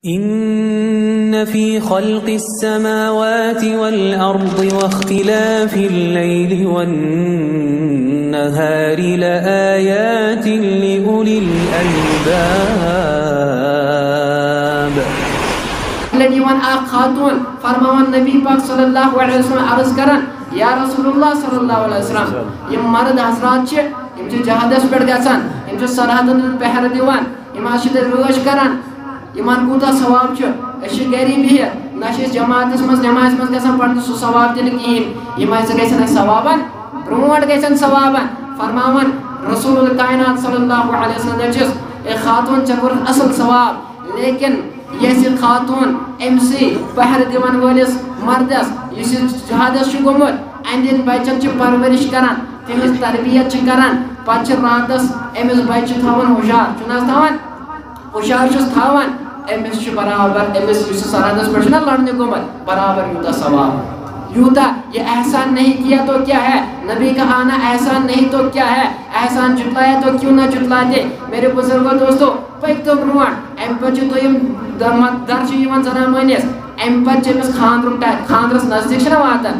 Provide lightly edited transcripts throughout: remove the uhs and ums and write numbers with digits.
إن في خلق السماوات والأرض واختلاف الليل والنهار لآيات لأولي الألباب. لديوان خاتون فرمان نبی پاک صلی اللہ علیہ وسلم عرض کرن یا رسول اللہ صلی اللہ علیہ وسلم یم مرد حضرات چھ یم چھ جہادس پہ گژھان یم چھ سرحدن پہر دیوان یم چھ رٲچھ کران یمن کوتاہ ثواب چھ اش گری بہت نہ جماعتس مز نماز مز گژھان پڑھن سہ ثواب دن کہین یم گژھن ثوابن برونٹ گژھن ثوابن فرماون رسول الکائنات صلی اللہ علیہ وسلم دپچس اے خاتون ژےٚ کوٚرُتھ اصل ثواب لیکن یس خاتون امسی پہر دیوان ولس مردس اس جہادس گومت اندین بچن پرورش کران تمس تربیت کران پتہ راتس امس بچہ تھوان ہوشیار تھوان ہوشیار تھوان امس برابر امس سرحدس پہ لڑنے گومت برابر یوتا ثواب یوتا یہ احسان نہیں کیا تو کیا ہے نبی کا آنا احسان نہیں تو کیا ہے احسان جتلایا تو کیوں نہ جتلا دے میرے بزرگوں دوستو پک تو برونٹ ام پچ تو یم درج یوان زنا مانس ام پچ امس خاندرس نزدیک چھ واتان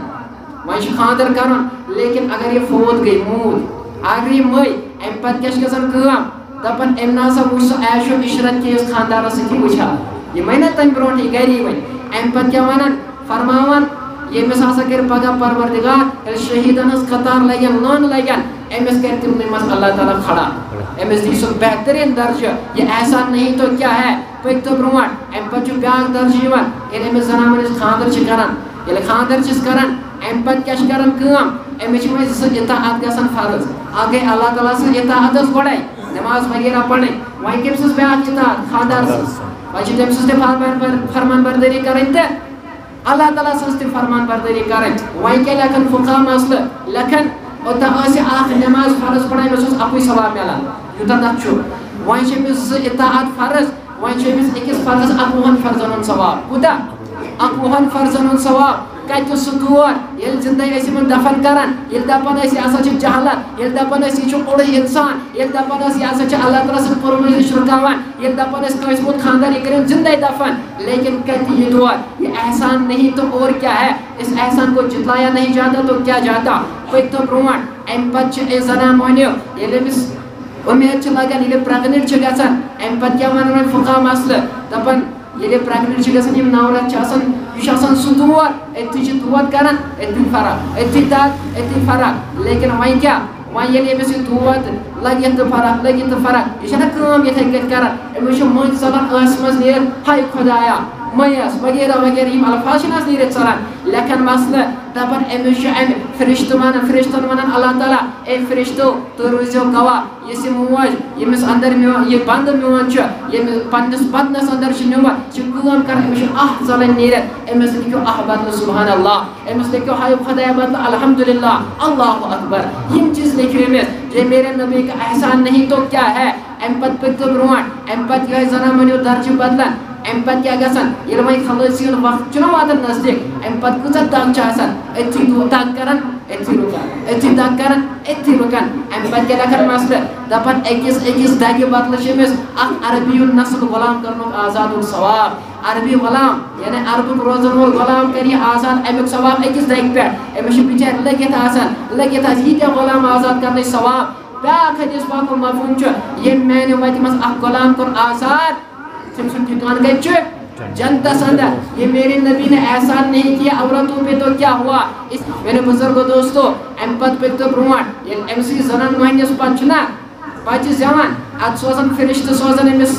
وۄنۍ چھُ خاندر کرن لیکن اگر یہ فوت گئی موت اگر یہ مئی ام پت کیا گژھان کٲم دپان ام نسا وچھ سُہ عیش و عشرت کس خاندارس سۭتۍ وٕچھان یِمے نا تمہِ برونٛٹھ یہِ گری وۄنۍ ام پت کیا ونان فرماوان یمس ہسا کر پگہ پروردگار شہیدن ہز قطار لگن لون لگن امس کر تمنے مز اللہ تعالیٰ کھڑا امس دی سو بہترین درجہ یہ احسان نہیں تو کیا ہے پک تو برونٹ ام پت بیاکھ درجہ یوان ییٚلہِ امس زنان مٔہنِس خاندر چھ کران ییٚلہِ خاندر چھس کران ام پت کیا کران کٲم امس چھ وۄنۍ زٕ اطاعت گژھان فرض اکھ گٔے اللہ تعالیٰ سٕنٛز اطاعت حظ گۄڈے نماز وغیرہ پڑھٕنۍ وۄنۍ کٔمۍ سٕنٛز بیاکھ اطاعت خاندار سٕنٛز وۄنۍ چھِ تٔمۍ سٕنٛز تہِ فرمان بردٲری کرٕنۍ تہٕ اللہ تعالیٰ سٕنٛز تہِ فرمان بردٲری کرٕنۍ وۄنۍ کیٛاہ لیکھن فقہا مسلہٕ لیکھن اوٚتام ٲسۍ اکھ نماز فرض پڑھان أمِس اوس اکُے ثواب ملان یوٗتاہ تتھ چھُ وۄنۍ چھِ أمِس زٕ اطاعت فرض وۄنۍ چھُ أمِس أکِس فرضس 11 فرضن ہُنٛد ثواب کوٗتاہ 11 فرضن ہُنٛد ثواب کتہِ سُہ دور ییٚلہِ زندے ٲسۍ یِمن دفن کران ییٚلہِ دپان ٲسۍ یہِ ہسا چھِ جہلت ییٚلہِ دپان ٲسۍ یہِ چھُ اوٚڑُے اِنسان ییٚلہِ دپان ٲسۍ یہِ ہسا چھِ اللہ تعالیٰ سٕنٛز پُرمٲنی رُکاوان ییٚلہِ دپان ٲسۍ کٲنٛسہِ موت خاندر یہِ کٔرِنۍ زندے دفن لیکن کتہِ یہِ دور یہ احسان نہیں تو اور کیا ہے اس احسان کو جتلایا نہیں جاتا تو کیا جاتا پٔکۍ تو برونٛٹھ امہِ پتہٕ چھِ أسۍ زنان مۄہنیو ییٚلہِ أمِس اُمید چھِ لگان ییٚلہِ پریگننٹ چھِ گژھان امہِ پتہٕ کیٛاہ ونان وۄنۍ فقہا مسلہٕ دپان ییٚلہِ پریگننٹ چھِ گژھان یِم نورت چھِ آسان یہِ چھُ آسان سُہ دور أتھی چھِ دود کران أتھی فرق أتھی دگ أتھی فرق لیکن وۄنۍ کیٛاہ وۄنۍ ییٚلہِ أمِس یہِ دود لگہِ تہٕ فرق لگہِ تہٕ فرق یہِ چھَنہ کٲم یِتھَے کٔنۍ کران أمِس چھُ مٔنٛزۍ ژلان ٲسہِ منٛز نیرِ ہاے خۄدایا مٔیَس وغیرہ وغیرہ یِم الفاظ چھِنہٕ حظ نیٖرِتھ ژلان لیکھن مسلہٕ دپان أمِس چھُ امہِ فرشتہٕ ونان فرشتن ونان اللہ تعالیٰ اے فرشتو تُہۍ روٗزِو گواہ یُس یہِ موج ییٚمِس اندر یہِ بنٛدٕ میون چھُ ییٚمِس پننِس بدنس اندر چھُ نیوٗمُت چھِ کٲم کران أمِس چھُ اکھ ژلان نیٖرِتھ أمِس لیکھِو اکھ بدلہٕ سبحان اللہ أمِس لیکھِو ہاے خۄدایا بدلہٕ الحمدللہ اللہ اکبر یِم چیٖز لیکھِو أمِس یہ میرے نبی کا احسان نہیں تو کیا ہے امہِ پتہٕ پٔکۍ تو برونٛٹھ امہِ پتہٕ یِہوٚے زنان مٔہنیو درجہِ بدلان امہِ پتہٕ کیٛاہ گژھان ییٚلہِ وۄنۍ خلٲصی ہُنٛد وقت چھُنہ واتان نزدیٖک امہِ پتہٕ کۭژاہ دگ چھِ آسان أتھی دگ کران أتھی رُکان أتھی دگ کران أتھی رُکان امہِ پتہٕ کیٛاہ لیکھان مسلہٕ دپان أکِس دگہِ بدلہٕ چھِ أمِس اکھ عربی ہُنٛد نسل غلام کرنُک آزادُک ثواب عربی غلام یعنی عربُک روزن وول غلام کر یہِ آزاد امیُک ثواب أکِس دگہِ پٮ۪ٹھ أمِس چھِ بِچارِ لٔگِتھ آسان ییٖتیاہ غلام آزاد کرنٕچ ثواب بیاکھ حدیث پاکُک مفہوٗم چھُ ییٚمۍ میانہِ وتہِ منٛز اکھ غلام کوٚر آزاد تٔمۍ سُنٛد ٹھِکانہٕ کتہِ چھُ جنتس اندر یہ میرے نبی نے احسان نہیں کیا عورتوں پہ تو کیا ہوا میرے بزرگوں دوستو ام پتہٕ پٔکۍ تو برونٛٹھ ییٚلہِ أمسٕے زنان مۄہنِس پتہٕ چھُنہ بچہِ زٮ۪وان ادٕ سوزان فرشتہٕ سوزان أمِس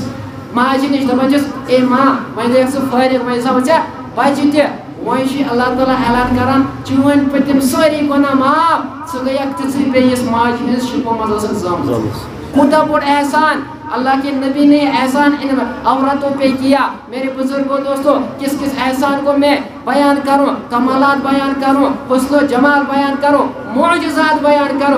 ماجہِ نِش دپان چھِس اے ماں وۄنۍ گٔیَکھ ژٕ فٲرِغ وۄنۍ زاو ژےٚ بچہِ تہِ وۄنۍ چھُ اللہ تعالیٰ اعلان کران چٲنۍ پٔتِم سٲری گۄناہ معاف ژٕ گٔیَکھ تِژھٕے بیٚیِس ماجہِ ہِنٛز شِپو منٛز ٲسٕکھ زامٕژ کوٗتاہ بوٚڑ احسان اللہ کے نبی نے احسان ان عورتوں پہ کیا میرے بزرگوں دوستوں کس کس احسان کو میں بیان کروں کمالات بیان کروں حسن و جمال بیان کروں معجزات بیان کروں